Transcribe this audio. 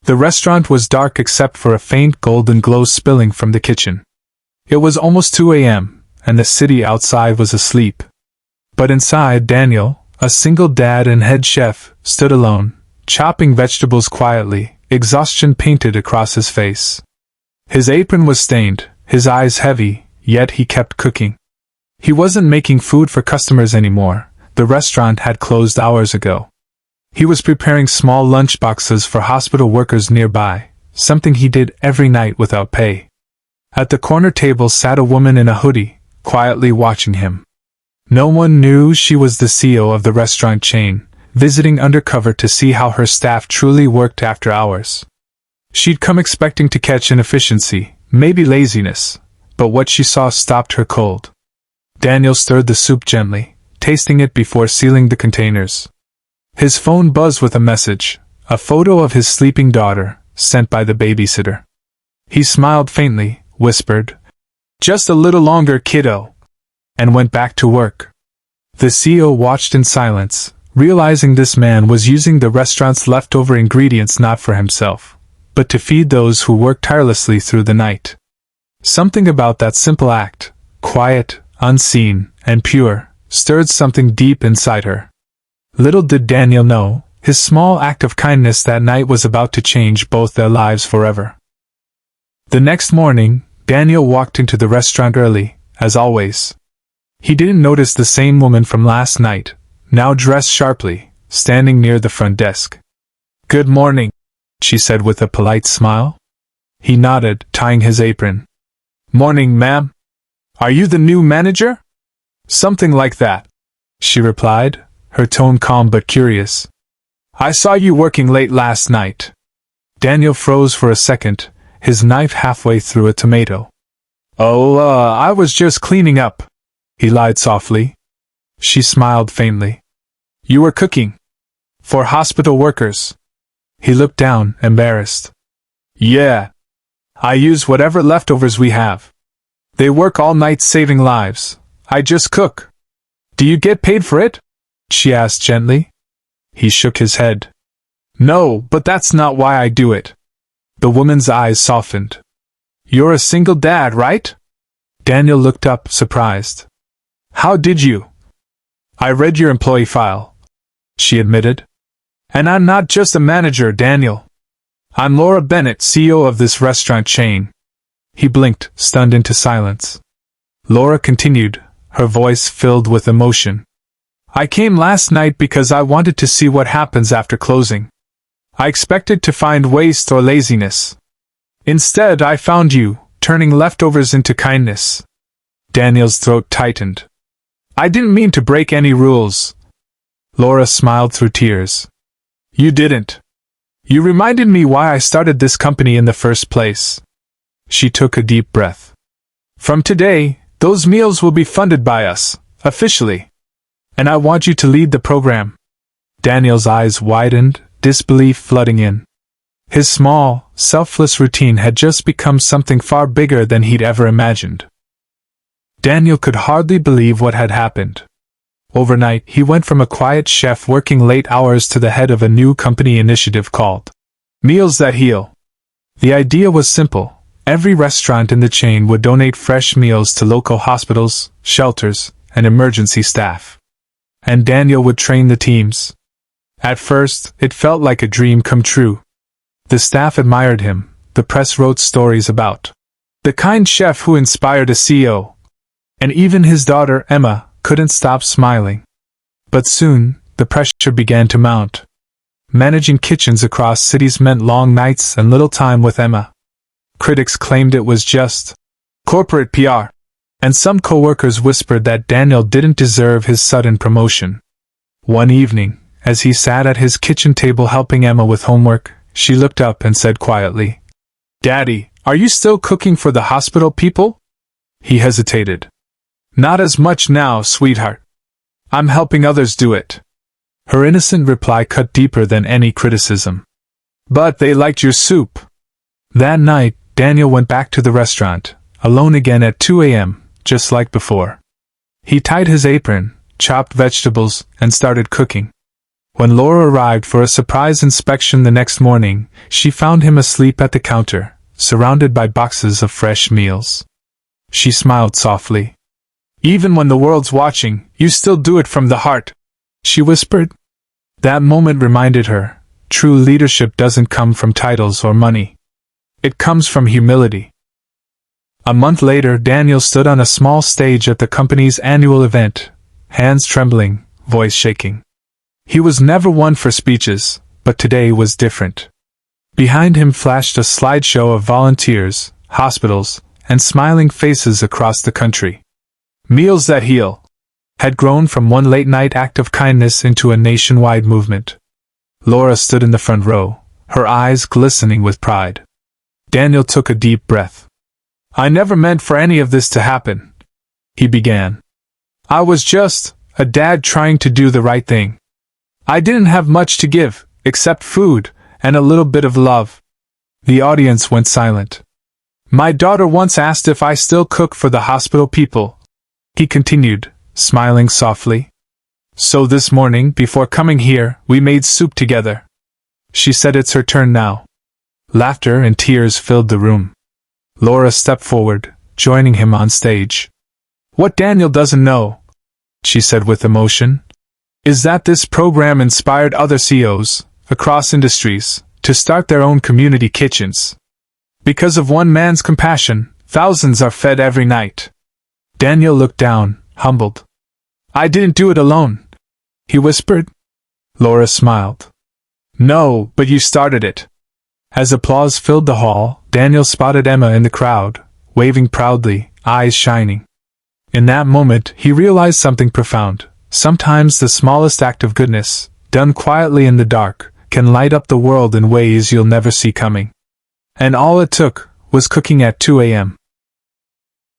The restaurant was dark except for a faint golden glow spilling from the kitchen. It was almost 2 a.m., and the city outside was asleep. But inside, Daniel, a single dad and head chef, stood alone, chopping vegetables quietly, exhaustion painted across his face. His apron was stained, his eyes heavy, yet he kept cooking. He wasn't making food for customers anymore. The restaurant had closed hours ago. He was preparing small lunchboxes for hospital workers nearby, something he did every night without pay. At the corner table sat a woman in a hoodie, quietly watching him. No one knew she was the CEO of the restaurant chain, visiting undercover to see how her staff truly worked after hours. She'd come expecting to catch inefficiency, maybe laziness, but what she saw stopped her cold. Daniel stirred the soup gently, tasting it before sealing the containers. His phone buzzed with a message, a photo of his sleeping daughter, sent by the babysitter. He smiled faintly, whispered, "Just a little longer, kiddo," and went back to work. The CEO watched in silence, realizing this man was using the restaurant's leftover ingredients not for himself, but to feed those who worked tirelessly through the night. Something about that simple act, quiet, unseen, and pure, stirred something deep inside her. Little did Daniel know, his small act of kindness that night was about to change both their lives forever. The next morning, Daniel walked into the restaurant early, as always. He didn't notice the same woman from last night, now dressed sharply, standing near the front desk. "Good morning," she said with a polite smile. He nodded, tying his apron. "Morning, ma'am. Are you the new manager?" "Something like that," she replied, her tone calm but curious. "I saw you working late last night." Daniel froze for a second, his knife halfway through a tomato. I was just cleaning up," he lied softly. She smiled faintly. "You were cooking? For hospital workers?" He looked down, embarrassed. "Yeah. I use whatever leftovers we have. They work all night saving lives. I just cook." "Do you get paid for it?" she asked gently. He shook his head. "No, but that's not why I do it." The woman's eyes softened. "You're a single dad, right?" Daniel looked up, surprised. "How did you?" "I read your employee file," she admitted. "And I'm not just a manager, Daniel. I'm Laura Bennett, CEO of this restaurant chain." He blinked, stunned into silence. Laura continued, her voice filled with emotion. "I came last night because I wanted to see what happens after closing. I expected to find waste or laziness. Instead, I found you, turning leftovers into kindness." Daniel's throat tightened. "I didn't mean to break any rules." Laura smiled through tears. "You didn't. You reminded me why I started this company in the first place." She took a deep breath. "From today, those meals will be funded by us, officially. And I want you to lead the program." Daniel's eyes widened, disbelief flooding in. His small, selfless routine had just become something far bigger than he'd ever imagined. Daniel could hardly believe what had happened. Overnight, he went from a quiet chef working late hours to the head of a new company initiative called Meals That Heal. The idea was simple. Every restaurant in the chain would donate fresh meals to local hospitals, shelters, and emergency staff. And Daniel would train the teams. At first, it felt like a dream come true. The staff admired him, the press wrote stories about the kind chef who inspired a CEO. And even his daughter, Emma, couldn't stop smiling. But soon, the pressure began to mount. Managing kitchens across cities meant long nights and little time with Emma. Critics claimed it was just corporate PR, and some co-workers whispered that Daniel didn't deserve his sudden promotion. One evening, as he sat at his kitchen table helping Emma with homework, she looked up and said quietly, "Daddy, are you still cooking for the hospital people?" He hesitated. "Not as much now, sweetheart. I'm helping others do it." Her innocent reply cut deeper than any criticism. "But they liked your soup." That night, Daniel went back to the restaurant, alone again at 2 a.m., just like before. He tied his apron, chopped vegetables, and started cooking. When Laura arrived for a surprise inspection the next morning, she found him asleep at the counter, surrounded by boxes of fresh meals. She smiled softly. "Even when the world's watching, you still do it from the heart," she whispered. That moment reminded her, true leadership doesn't come from titles or money. It comes from humility. A month later, Daniel stood on a small stage at the company's annual event, hands trembling, voice shaking. He was never one for speeches, but today was different. Behind him flashed a slideshow of volunteers, hospitals, and smiling faces across the country. Meals That Heal had grown from one late-night act of kindness into a nationwide movement. Laura stood in the front row, her eyes glistening with pride. Daniel took a deep breath. "I never meant for any of this to happen," he began. "I was just a dad trying to do the right thing. I didn't have much to give, except food and a little bit of love." The audience went silent. "My daughter once asked if I still cook for the hospital people," he continued, smiling softly. "So this morning, before coming here, we made soup together." She said it's her turn now. Laughter and tears filled the room. Laura stepped forward, joining him on stage. "What Daniel doesn't know," she said with emotion, "is that this program inspired other CEOs, across industries, to start their own community kitchens. Because of one man's compassion, thousands are fed every night." Daniel looked down, humbled. "I didn't do it alone," he whispered. Laura smiled. "No, but you started it." As applause filled the hall, Daniel spotted Emma in the crowd, waving proudly, eyes shining. In that moment, he realized something profound. Sometimes the smallest act of goodness, done quietly in the dark, can light up the world in ways you'll never see coming. And all it took was cooking at 2 a.m.